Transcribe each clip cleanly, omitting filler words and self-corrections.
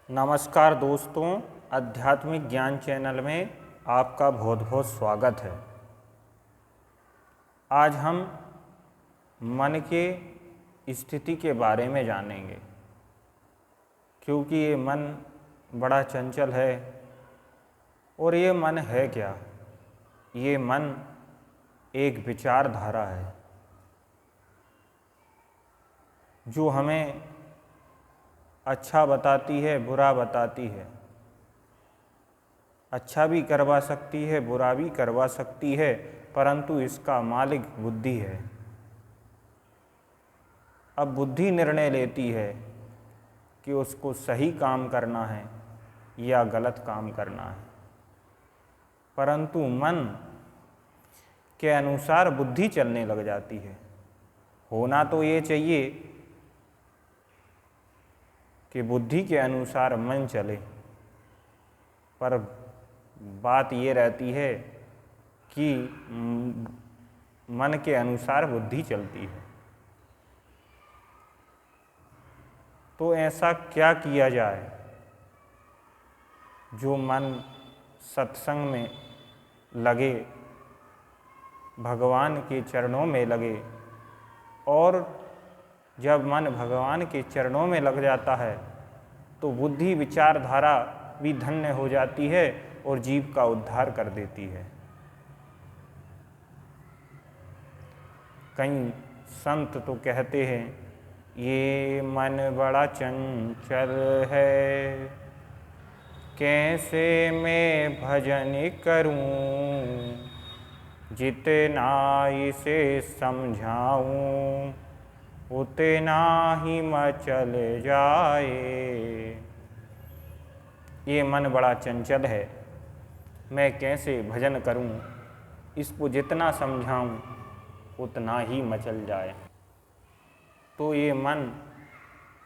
नमस्कार दोस्तों, आध्यात्मिक ज्ञान चैनल में आपका बहुत बहुत स्वागत है। आज हम मन के स्थिति के बारे में जानेंगे, क्योंकि ये मन बड़ा चंचल है। और ये मन है क्या? ये मन एक विचारधारा है जो हमें अच्छा बताती है, बुरा बताती है। अच्छा भी करवा सकती है, बुरा भी करवा सकती है, परंतु इसका मालिक बुद्धि है। अब बुद्धि निर्णय लेती है कि उसको सही काम करना है या गलत काम करना है। परंतु मन के अनुसार बुद्धि चलने लग जाती है। होना तो ये चाहिए कि बुद्धि के अनुसार मन चले, पर बात ये रहती है कि मन के अनुसार बुद्धि चलती है। तो ऐसा क्या किया जाए जो मन सत्संग में लगे, भगवान के चरणों में लगे। और जब मन भगवान के चरणों में लग जाता है तो बुद्धि विचारधारा भी धन्य हो जाती है और जीव का उद्धार कर देती है। कई संत तो कहते हैं, ये मन बड़ा चंचल है, कैसे मैं भजन करूं, जितना इसे समझाऊं उतना ही मचल जाए। ये मन बड़ा चंचल है, मैं कैसे भजन करूं, इसको जितना समझाऊं उतना ही मचल जाए। तो ये मन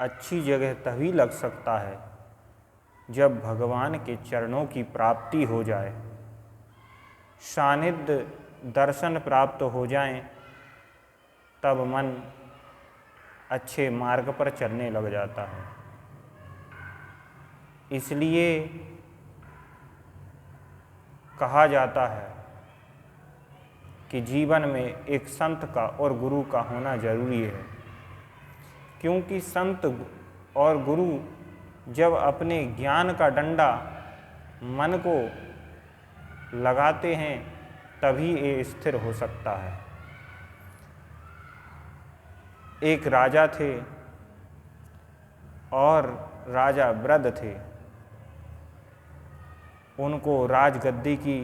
अच्छी जगह तभी लग सकता है जब भगवान के चरणों की प्राप्ति हो जाए, सानिध्य दर्शन प्राप्त हो जाएं, तब मन अच्छे मार्ग पर चलने लग जाता है। इसलिए कहा जाता है कि जीवन में एक संत का और गुरु का होना जरूरी है, क्योंकि संत और गुरु जब अपने ज्ञान का डंडा मन को लगाते हैं तभी ये स्थिर हो सकता है। एक राजा थे और राजा वृद्ध थे। उनको राजगद्दी की,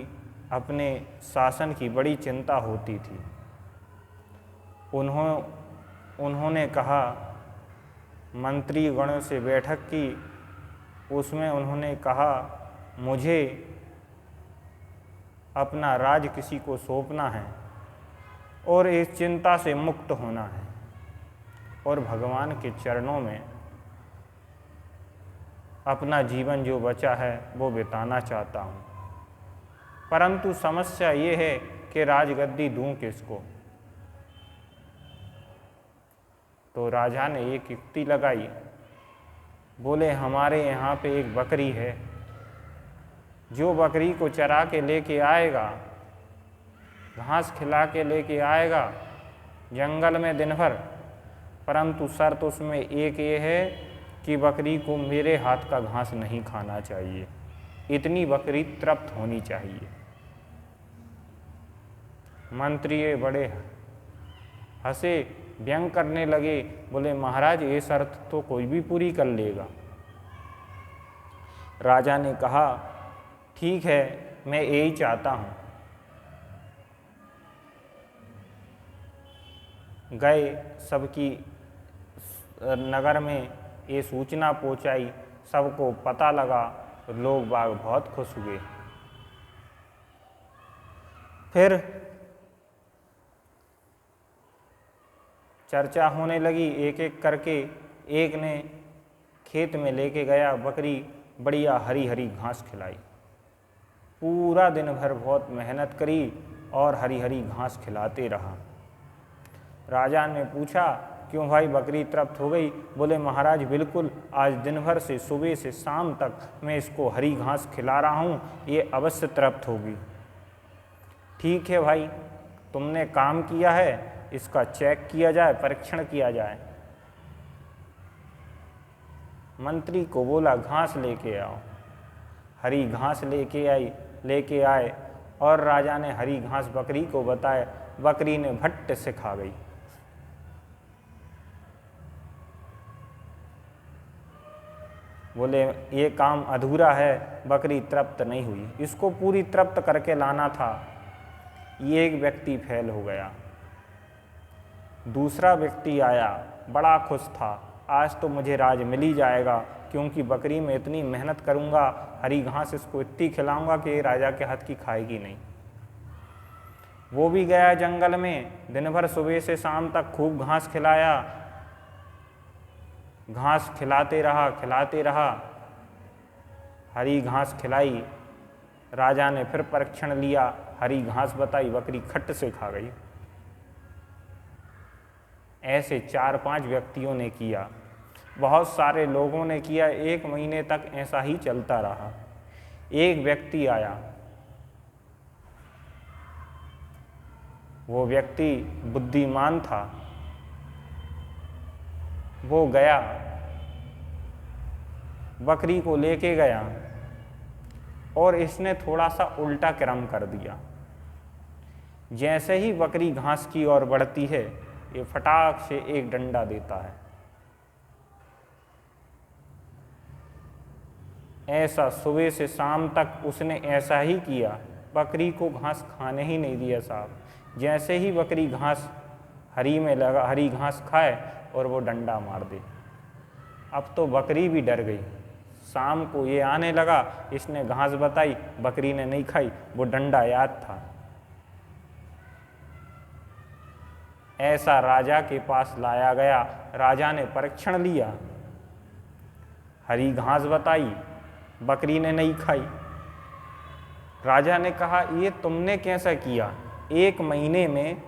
अपने शासन की बड़ी चिंता होती थी। उन्होंने कहा, मंत्री गणों से बैठक की, उसमें उन्होंने कहा, मुझे अपना राज किसी को सौंपना है और इस चिंता से मुक्त होना है और भगवान के चरणों में अपना जीवन जो बचा है वो बिताना चाहता हूँ। परंतु समस्या ये है कि राजगद्दी दूँ किसको। तो राजा ने एक युक्ति लगाई। बोले, हमारे यहाँ पे एक बकरी है, जो बकरी को चरा के लेके आएगा, घास खिला के लेके आएगा जंगल में दिन भर, परंतु शर्त उसमें एक ये है कि बकरी को मेरे हाथ का घास नहीं खाना चाहिए, इतनी बकरी तृप्त होनी चाहिए। मंत्री ये बड़े हंसे, व्यंग करने लगे। बोले, महाराज ये शर्त तो कोई भी पूरी कर लेगा। राजा ने कहा, ठीक है, मैं यही चाहता हूँ। गए, सबकी नगर में ये सूचना पहुंचाई, सबको पता लगा, लोग बाग बहुत खुश हुए। फिर चर्चा होने लगी, एक एक करके। एक ने खेत में लेके गया बकरी, बढ़िया हरी हरी घास खिलाई, पूरा दिन भर बहुत मेहनत करी और हरी हरी घास खिलाते रहा। राजा ने पूछा क्यों भाई बकरी तृप्त हो गई? बोले महाराज बिल्कुल, आज दिन भर से सुबह से शाम तक मैं इसको हरी घास खिला रहा हूँ, ये अवश्य तृप्त होगी। ठीक है भाई, तुमने काम किया है, इसका चेक किया जाए, परीक्षण किया जाए। मंत्री को बोला घास लेके आओ। हरी घास लेके आए और राजा ने हरी घास बकरी को बताया। बकरी ने भट्ट से खा गई। बोले ये काम अधूरा है, बकरी तृप्त नहीं हुई, इसको पूरी तृप्त करके लाना था। ये एक व्यक्ति फेल हो गया। दूसरा व्यक्ति आया, बड़ा खुश था, आज तो मुझे राज मिल ही जाएगा, क्योंकि बकरी में इतनी मेहनत करूंगा, हरी घास इसको इतनी खिलाऊंगा कि राजा के हाथ की खाएगी नहीं। वो भी गया जंगल में, दिन भर सुबह से शाम तक खूब घास खिलाया। घास खिलाते रहा, हरी घास खिलाई। राजा ने फिर परीक्षण लिया, हरी घास बताई, बकरी खट्ट से खा गई। ऐसे 4-5 व्यक्तियों ने किया, बहुत सारे लोगों ने किया। 1 महीने तक ऐसा ही चलता रहा। एक व्यक्ति आया, वो व्यक्ति बुद्धिमान था। वो गया, बकरी को लेके गया और इसने थोड़ा सा उल्टा क्रम कर दिया। जैसे ही बकरी घास की ओर बढ़ती है, ये फटाक से एक डंडा देता है। ऐसा सुबह से शाम तक उसने ऐसा ही किया, बकरी को घास खाने ही नहीं दिया साहब। जैसे ही बकरी घास हरी घास खाए और वो डंडा मार दे। अब तो बकरी भी डर गई। शाम को ये आने लगा, इसने घास बताई, बकरी ने नहीं खाई, वो डंडा याद था। ऐसा राजा के पास लाया गया। राजा ने परीक्षण लिया, हरी घास बताई, बकरी ने नहीं खाई। राजा ने कहा ये तुमने कैसा किया? 1 महीने में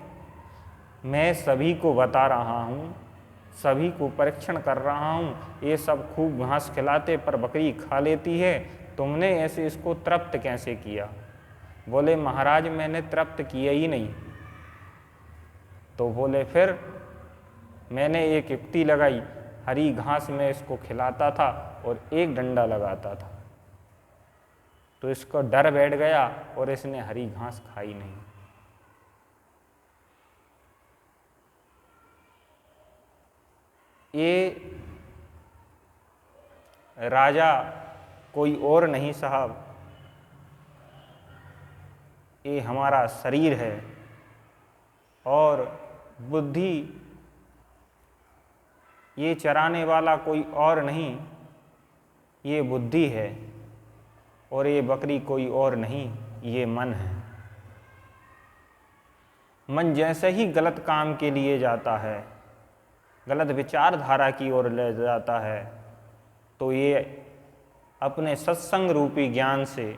मैं सभी को बता रहा हूँ, सभी को परीक्षण कर रहा हूँ, ये सब खूब घास खिलाते पर बकरी खा लेती है, तुमने ऐसे इसको तृप्त कैसे किया? बोले महाराज मैंने तृप्त किया ही नहीं। तो बोले फिर? मैंने एक युक्ति लगाई, हरी घास में इसको खिलाता था और एक डंडा लगाता था, तो इसको डर बैठ गया और इसने हरी घास खाई नहीं। ये राजा कोई और नहीं साहब, ये हमारा शरीर है और बुद्धि ये चराने वाला कोई और नहीं, ये बुद्धि है। और ये बकरी कोई और नहीं, ये मन है। मन जैसे ही गलत काम के लिए जाता है, गलत विचारधारा की ओर ले जाता है, तो ये अपने सत्संग रूपी ज्ञान से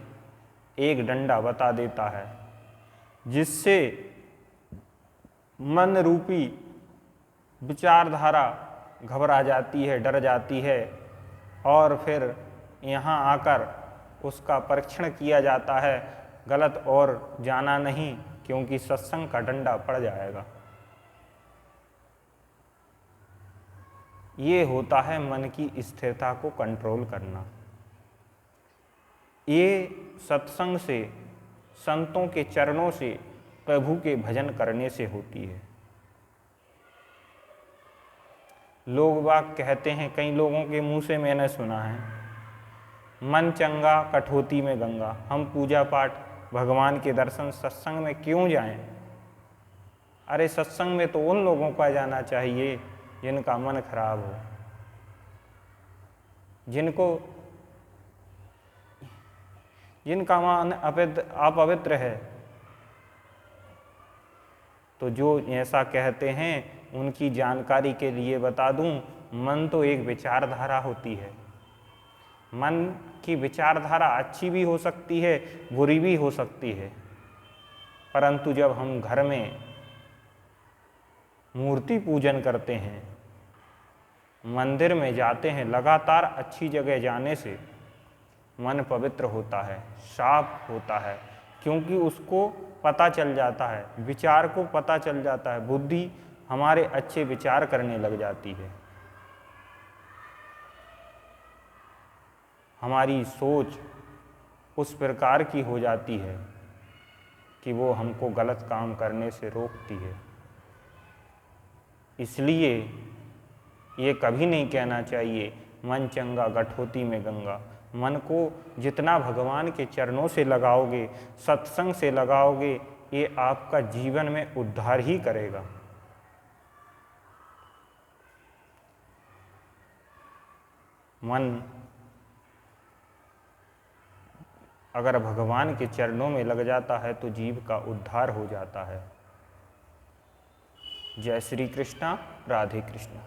एक डंडा बता देता है, जिससे मन रूपी विचारधारा घबरा जाती है, डर जाती है, और फिर यहाँ आकर उसका परीक्षण किया जाता है। गलत और जाना नहीं, क्योंकि सत्संग का डंडा पड़ जाएगा। ये होता है मन की स्थिरता को कंट्रोल करना। ये सत्संग से, संतों के चरणों से, प्रभु के भजन करने से होती है। लोग बाग कहते हैं, कई लोगों के मुंह से मैंने सुना है, मन चंगा कठौती में गंगा। हम पूजा पाठ, भगवान के दर्शन, सत्संग में क्यों जाएं? अरे सत्संग में तो उन लोगों का जाना चाहिए जिनका मन खराब हो, जिनका मन अपवित्र है। तो जो ऐसा कहते हैं उनकी जानकारी के लिए बता दूं, मन तो एक विचारधारा होती है। मन की विचारधारा अच्छी भी हो सकती है, बुरी भी हो सकती है, परंतु जब हम घर में मूर्ति पूजन करते हैं, मंदिर में जाते हैं, लगातार अच्छी जगह जाने से मन पवित्र होता है, साफ होता है, क्योंकि उसको पता चल जाता है, विचार को पता चल जाता है, बुद्धि हमारे अच्छे विचार करने लग जाती है, हमारी सोच उस प्रकार की हो जाती है कि वो हमको गलत काम करने से रोकती है। इसलिए ये कभी नहीं कहना चाहिए मन चंगा गठोती में गंगा। मन को जितना भगवान के चरणों से लगाओगे, सत्संग से लगाओगे, ये आपका जीवन में उद्धार ही करेगा। मन अगर भगवान के चरणों में लग जाता है तो जीव का उद्धार हो जाता है। जय श्री कृष्णा, राधे कृष्णा।